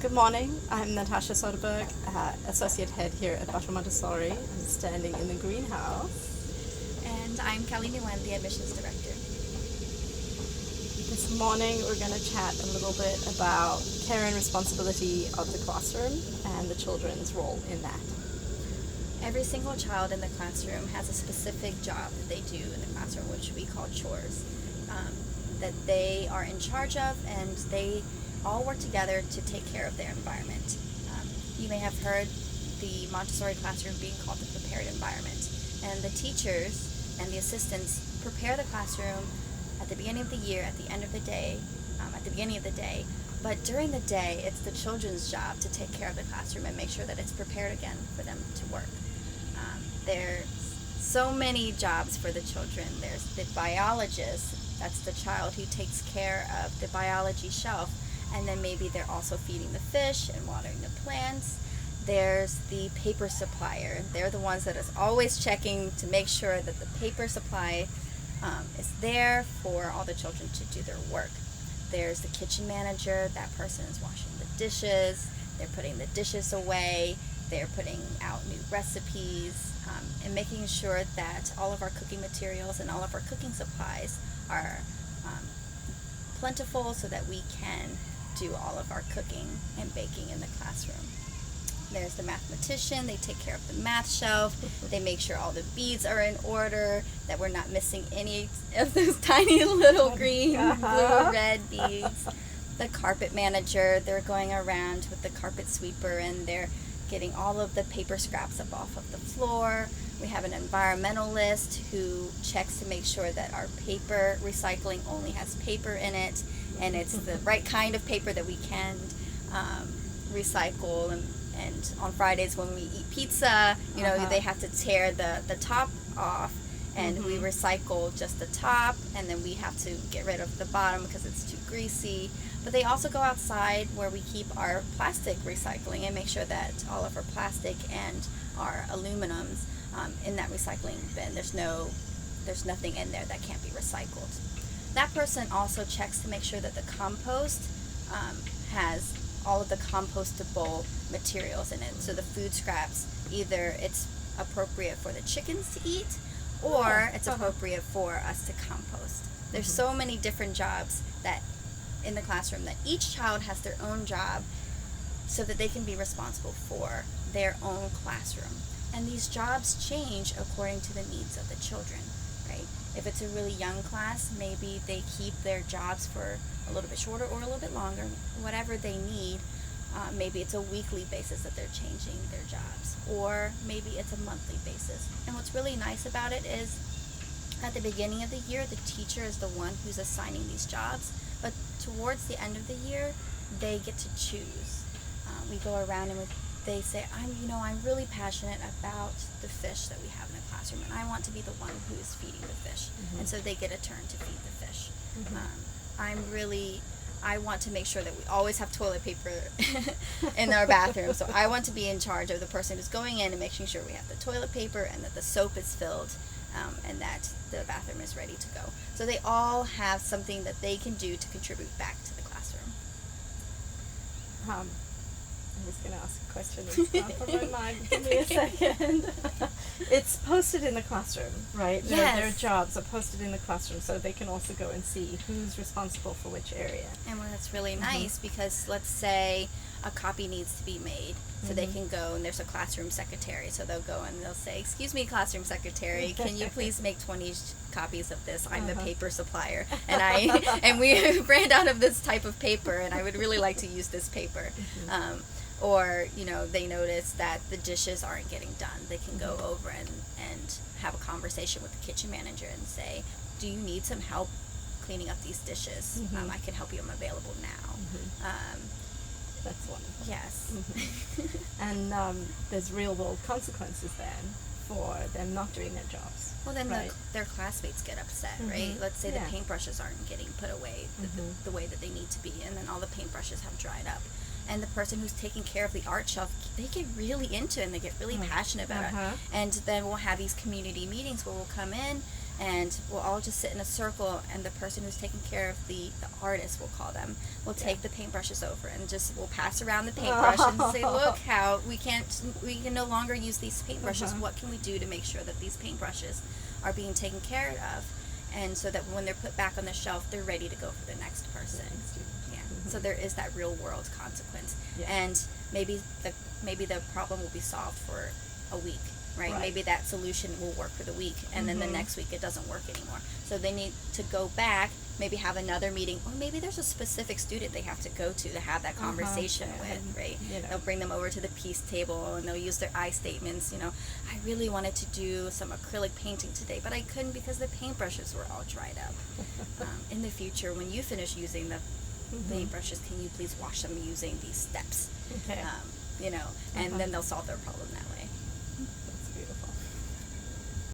Good morning. I'm Natasha Soderberg, Associate Head here at Montessori. I'm standing in the greenhouse. And I'm Kelly Nguyen, the Admissions Director. This morning we're going to chat a little bit about care and responsibility of the classroom and the children's role in that. Every single child in the classroom has a specific job that they do in the classroom, which we call chores, that they are in charge of, and they all work together to take care of their environment. You may have heard the Montessori classroom being called the prepared environment, and the teachers and the assistants prepare the classroom at the beginning of the year, at the end of the day, at the beginning of the day, but during the day it's the children's job to take care of the classroom and make sure that it's prepared again for them to work. There's so many jobs for the children. There's the biologist, that's the child who takes care of the biology shelf, and then maybe they're also feeding the fish and watering the plants. There's the paper supplier. They're the ones that is always checking to make sure that the paper supply is there for all the children to do their work. There's the kitchen manager. That person is washing the dishes. They're putting the dishes away. They're putting out new recipes and making sure that all of our cooking materials and all of our cooking supplies are plentiful so that we can do all of our cooking and baking in the classroom. There's the mathematician. They take care of the math shelf. They make sure all the beads are in order, that we're not missing any of those tiny little green, blue, red beads. The carpet manager, they're going around with the carpet sweeper and they're getting all of the paper scraps up off of the floor. We have an environmentalist who checks to make sure that our paper recycling only has paper in it and it's the right kind of paper that we can recycle. And on Fridays when we eat pizza, they have to tear the top off and we recycle just the top, and then we have to get rid of the bottom because it's too greasy. But they also go outside where we keep our plastic recycling and make sure that all of our plastic and our aluminums in that recycling bin, there's nothing in there that can't be recycled. That person also checks to make sure that the compost has all of the compostable materials in it. So the food scraps, either it's appropriate for the chickens to eat or it's appropriate for us to compost. There's so many different jobs that in the classroom that each child has their own job so that they can be responsible for their own classroom. And these jobs change according to the needs of the children, right? If it's a really young class, maybe they keep their jobs for a little bit shorter or a little bit longer, whatever they need. Maybe it's a weekly basis that they're changing their jobs, or maybe it's a monthly basis. And what's really nice about it is at the beginning of the year, the teacher is the one who's assigning these jobs, but towards the end of the year, they get to choose. We go around and they say, I'm really passionate about the fish that we have in the classroom, and I want to be the one who is feeding the fish. And so they get a turn to feed the fish. I want to make sure that we always have toilet paper in our bathroom. So I want to be in charge of the person who's going in and making sure we have the toilet paper and that the soap is filled and that the bathroom is ready to go. So they all have something that they can do to contribute back to the classroom. I was going to ask a question. It's gone from my mind. Give me a second. It's posted in the classroom, right? Yes. Their jobs are posted in the classroom so they can also go and see who's responsible for which area. And that's really nice because let's say a copy needs to be made, so they can go and there's a classroom secretary. So they'll go and they'll say, "Excuse me, classroom secretary, can you please make 20 copies of this? I'm the paper supplier, and we ran out of this type of paper, and I would really like to use this paper." Or, they notice that the dishes aren't getting done. They can go over and have a conversation with the kitchen manager and say, "Do you need some help cleaning up these dishes? I can help you. I'm available now." That's wonderful. Yes. And there's real world consequences then for them not doing their jobs. Well, then their classmates get upset, right? Let's say the paintbrushes aren't getting put away the way that they need to be, and then all the paintbrushes have dried up. And the person who's taking care of the art shelf, they get really into it and they get really passionate about it. And then we'll have these community meetings where we'll come in and we'll all just sit in a circle, and the person who's taking care of the artist, we'll call them, will take the paintbrushes over and just we'll pass around the paintbrush and say, look how we can no longer use these paintbrushes. What can we do to make sure that these paintbrushes are being taken care of, and so that when they're put back on the shelf, they're ready to go for the next person. So there is that real world consequence, and maybe the problem will be solved for a week. Right? Maybe that solution will work for the week, and then the next week it doesn't work anymore. So they need to go back, maybe have another meeting, or maybe there's a specific student they have to go to have that conversation with, right? They'll bring them over to the peace table, and they'll use their I statements. I really wanted to do some acrylic painting today, but I couldn't because the paintbrushes were all dried up. In the future, when you finish using the paintbrushes, can you please wash them using these steps? Okay. And then they'll solve their problem that way.